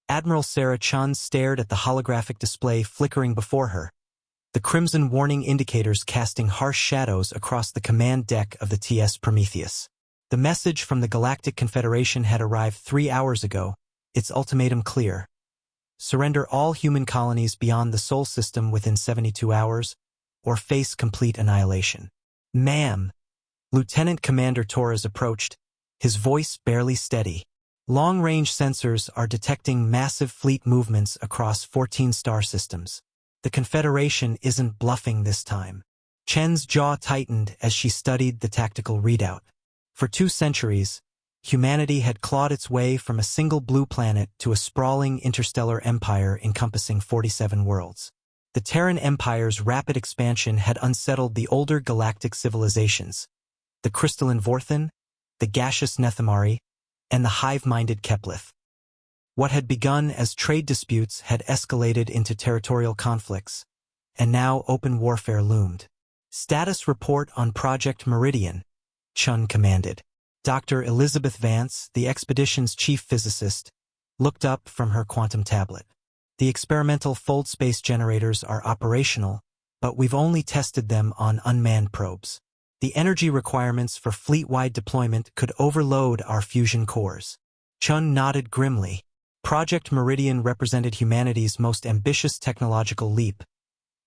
Admiral Sarah Chun stared at the holographic display flickering before her, the crimson warning indicators casting harsh shadows across the command deck of the TS Prometheus. The message from the Galactic Confederation had arrived 3 hours ago, its ultimatum clear. Surrender all human colonies beyond the Sol system within 72 hours, or face complete annihilation. Ma'am. Lieutenant Commander Torres approached, his voice barely steady. Long-range sensors are detecting massive fleet movements across 14 star systems. The Confederation isn't bluffing this time. Chen's jaw tightened as she studied the tactical readout. For 2 centuries, humanity had clawed its way from a single blue planet to a sprawling interstellar empire encompassing 47 worlds. The Terran Empire's rapid expansion had unsettled the older galactic civilizations, the crystalline Vorthan, the gaseous Nethamari, and the hive-minded Keplith. What had begun as trade disputes had escalated into territorial conflicts, and now open warfare loomed. Status report on Project Meridian, Chun commanded. Dr. Elizabeth Vance, the expedition's chief physicist, looked up from her quantum tablet. The experimental fold space generators are operational, but we've only tested them on unmanned probes. The energy requirements for fleet-wide deployment could overload our fusion cores. Chun nodded grimly. Project Meridian represented humanity's most ambitious technological leap,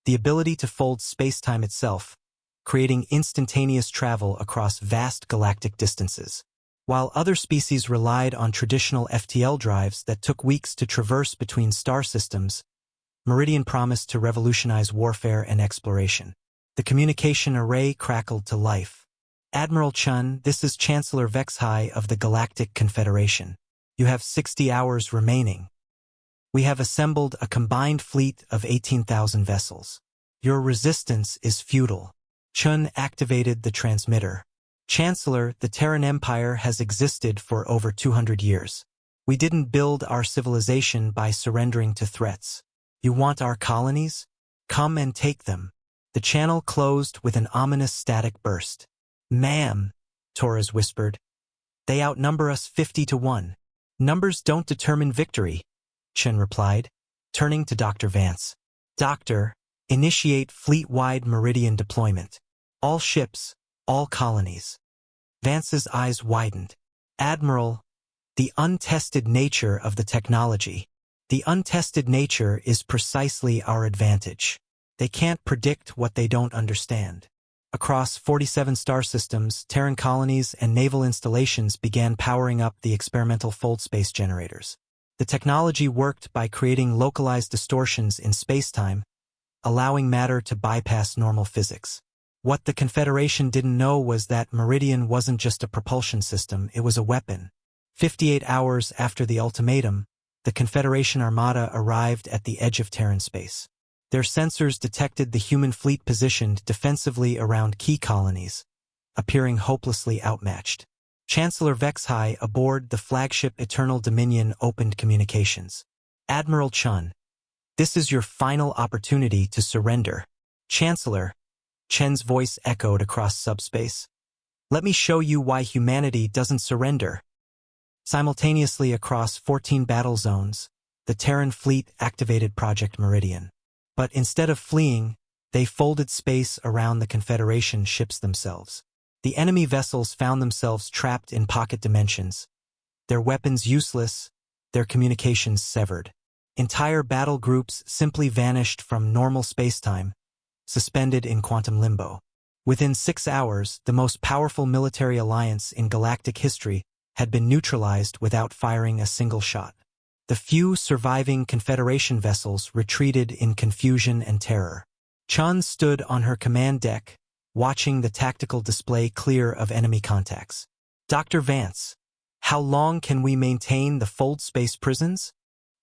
the ability to fold spacetime itself, creating instantaneous travel across vast galactic distances. While other species relied on traditional FTL drives that took weeks to traverse between star systems, Meridian promised to revolutionize warfare and exploration. The communication array crackled to life. Admiral Chun, this is Chancellor Vexhai of the Galactic Confederation. You have 60 hours remaining. We have assembled a combined fleet of 18,000 vessels. Your resistance is futile. Chun activated the transmitter. Chancellor, the Terran Empire has existed for over 200 years. We didn't build our civilization by surrendering to threats. You want our colonies? Come and take them. The channel closed with an ominous static burst. Ma'am, Torres whispered. They outnumber us 50-1. Numbers don't determine victory, Chun replied, turning to Dr. Vance. Doctor, initiate fleet-wide Meridian deployment. All ships, all colonies. Vance's eyes widened. Admiral, the untested nature of the technology. The untested nature is precisely our advantage. They can't predict what they don't understand. Across 47 star systems, Terran colonies and naval installations began powering up the experimental fold space generators. The technology worked by creating localized distortions in spacetime, allowing matter to bypass normal physics. What the Confederation didn't know was that Meridian wasn't just a propulsion system, it was a weapon. 58 hours after the ultimatum, the Confederation Armada arrived at the edge of Terran space. Their sensors detected the human fleet positioned defensively around key colonies, appearing hopelessly outmatched. Chancellor Vexhai aboard the flagship Eternal Dominion opened communications. Admiral Chun, this is your final opportunity to surrender. Chancellor, Chen's voice echoed across subspace. Let me show you why humanity doesn't surrender. Simultaneously across 14 battle zones, the Terran fleet activated Project Meridian. But instead of fleeing, they folded space around the Confederation ships themselves. The enemy vessels found themselves trapped in pocket dimensions, their weapons useless, their communications severed. Entire battle groups simply vanished from normal spacetime, suspended in quantum limbo. Within 6 hours, the most powerful military alliance in galactic history had been neutralized without firing a single shot. The few surviving Confederation vessels retreated in confusion and terror. Chun stood on her command deck, watching the tactical display clear of enemy contacts. Dr. Vance, how long can we maintain the fold space prisons?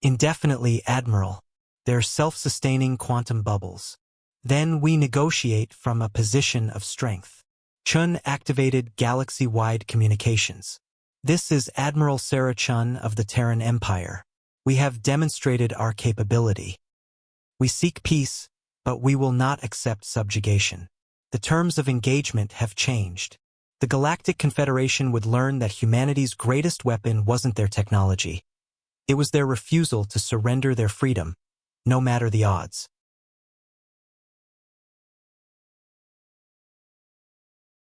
Indefinitely, Admiral. They're self-sustaining quantum bubbles. Then we negotiate from a position of strength. Chun activated galaxy-wide communications. This is Admiral Sarah Chun of the Terran Empire. We have demonstrated our capability. We seek peace, but we will not accept subjugation. The terms of engagement have changed. The Galactic Confederation would learn that humanity's greatest weapon wasn't their technology. It was their refusal to surrender their freedom, no matter the odds.